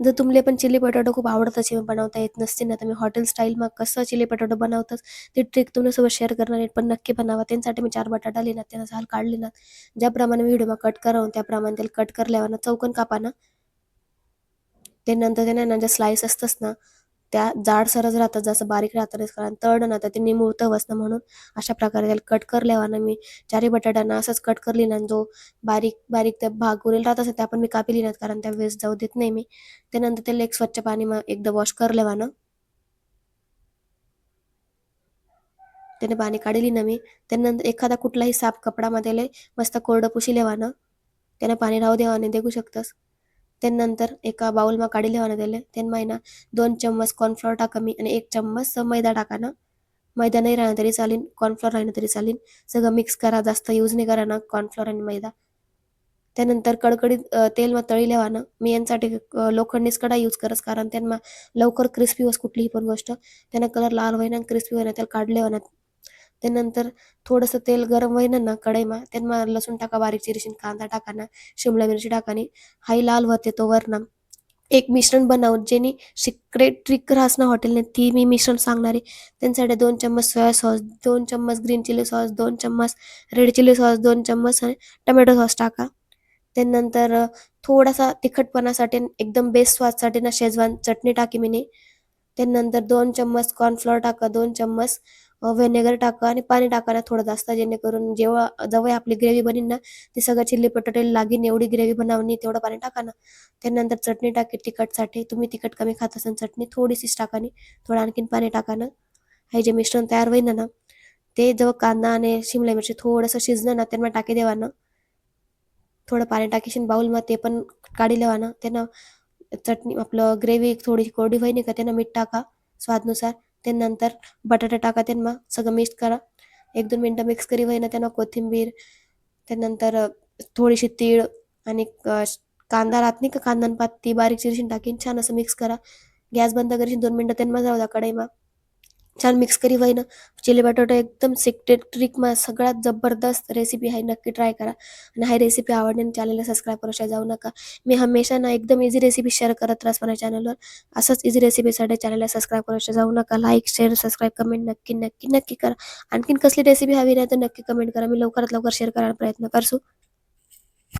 जर तुमले पण चिली पोटॅटो खूप आवडत असेल, बनवता येत नसतील ना, तर मी हॉटेल स्टाईलमा कसं चिली पोटॅटो बनवतात ती ट्रिक तुमच्यासोबत शेअर करणार आहे. पण नक्की बनवा. त्यासाठी मी 4 बटाटा लिहिलात, त्यांना साल काढली ना, ज्याप्रमाणे मी व्हिडिओमा कट करावं त्याप्रमाणे त्याला कट करल्यावर चौकोन कापा ना. त्यानंतर त्याने ना जे स्लाइस असतंच ना, त्या जाडसरच राहतात, जसं बारीक राहतात नाही, कारण तळलं ना तर ते निमुळतं बसणं, म्हणून अशा प्रकारे त्याला कट करल्यावर ना मी 4ही बटाट्यांना असंच कट करली ना, जो बारीक बारीक त्या भाग उरेल राहत असेल त्या पण मी कापिली नाहीत, कारण त्या वेस्ट जाऊ देत नाही मी. त्यानंतर त्याला एक स्वच्छ पाणी एकदा वॉश कर लेवानं. त्याने पाणी काढली ना मी. त्यानंतर एखादा कुठलाही साफ कपडामध्ये मस्त कोरडं पुशी लेवानं. त्यानं पाणी राहू देवाने देऊ शकतंस. त्यानंतर एका बाउलमा काढी लेवानं त्याले. त्यानं आहे ना 2 चम्मच कॉर्नफ्लोअर टाका मी आणि 1 चम्मच मैदा टाका ना. मैदा नाही राहिला तरी चालेल, कॉर्नफ्लोअर राहिलं तरी चालेल. सगळं मिक्स करा, जास्त यूज नाही करा ना कॉर्नफ्लोअर आणि मैदा. त्यानंतर कडकडीत तेल तळी लेवानं. मी यांसाठी लोखंडीच कढाई यूज करस, कारण त्यांना लवकर क्रिस्पी होस कुठलीही पण गोष्ट. त्यानं कलर लाल होईना आणि क्रिस्पी होईना त्याला काढ लेवानं. त्यानंतर थोडंसं तेल गरम होईना ना कढईमा, त्यानमा लसूण टाका, बारीक चिरीशीन कांदा टाका ना, शिमला मिरची टाका नी. हाई लाल होते तोवर ना एक मिश्रण बनवून, जेनी सिक्रेट ट्रिक राहस ना हॉटेलने, ती मी मिश्रण सांगणार आहे. त्यांच्यासाठी 2 चम्मच सोया सॉस, 2 चम्मच ग्रीन चिली सॉस, 2 चम्मच रेड चिली सॉस, 2 चम्मच टोमॅटो सॉस टाका. त्यानंतर थोडासा तिखटपणासाठी एकदम बेस्ट स्वादसाठी ना शेजवान चटणी टाकी मी. त्यानंतर 2 चम्मच कॉर्नफ्लोअर टाका, 2 चम्मच व्हिनेगर टाका आणि पाणी टाका ना थोडं जास्त, जेणेकरून जवळ आपली ग्रेव्ही बनीन ना, ती सगळं चिल्ली पोटॅटोला लागीन एवढी ग्रेव्ही बनवणी, तेवढं पाणी टाका ना. त्यानंतर चटणी टाकी तिखटसाठी. तुम्ही तिखट कमी खात असाल चटणी थोडीशीच टाका नी. थोडं आणखीन पाणी टाका ना. हे जे मिश्रण तयार होईन ना, ते जेव्हा कांदा आणि शिमला मिरची थोडंसं शिजलं ना, त्यांना टाकी देवानं. थोडं पाणी टाकीशीन बाउलमध्ये, ते पण काढी लेवानं. त्यानं चटणी आपलं ग्रेव्ही थोडी कोरडी होईन का, त्यानं मीठ टाका स्वादनुसार. त्यानंतर बटाटा टाका, त्यांना सगळं मिक्स करा. 1-2 मिनटं मिक्स करी होईना, त्यांना कोथिंबीर, त्यानंतर थोडीशी तीळ आणि कांदा राहत नाही का, कांदा आणि पात, ती बारीक चिरशीन टाकीन. छान असं मिक्स करा. गॅस बंद करशीन, 2 मिनटं त्यांना जाऊ द्या कढईमा. छान मिक्स करी होईना. चिली बटाटा एकदम सिक्रेट ट्रिकमा सगळ्यात जबरदस्त रेसिपी आहे, नक्की ट्राय करा. आणि हा रेसिपी आवडली आणि चॅनलला सबस्क्राईब करूशा जाऊ नका. मी हमेशा ना एकदम इझी रेसिपी शेअर करत राहस माझ्या चॅनलवर. असंच इझी रेसिपीसाठी चॅनलला सबस्क्राईब करूशा जाऊ नका. लाईक, शेअर, सबस्क्राईब, कमेंट नक्की नक्की नक्की करा. आणखीन कसली रेसिपी हवी नाही तर नक्की कमेंट करा. मी लवकरात लवकर शेअर करायला प्रयत्न करसू.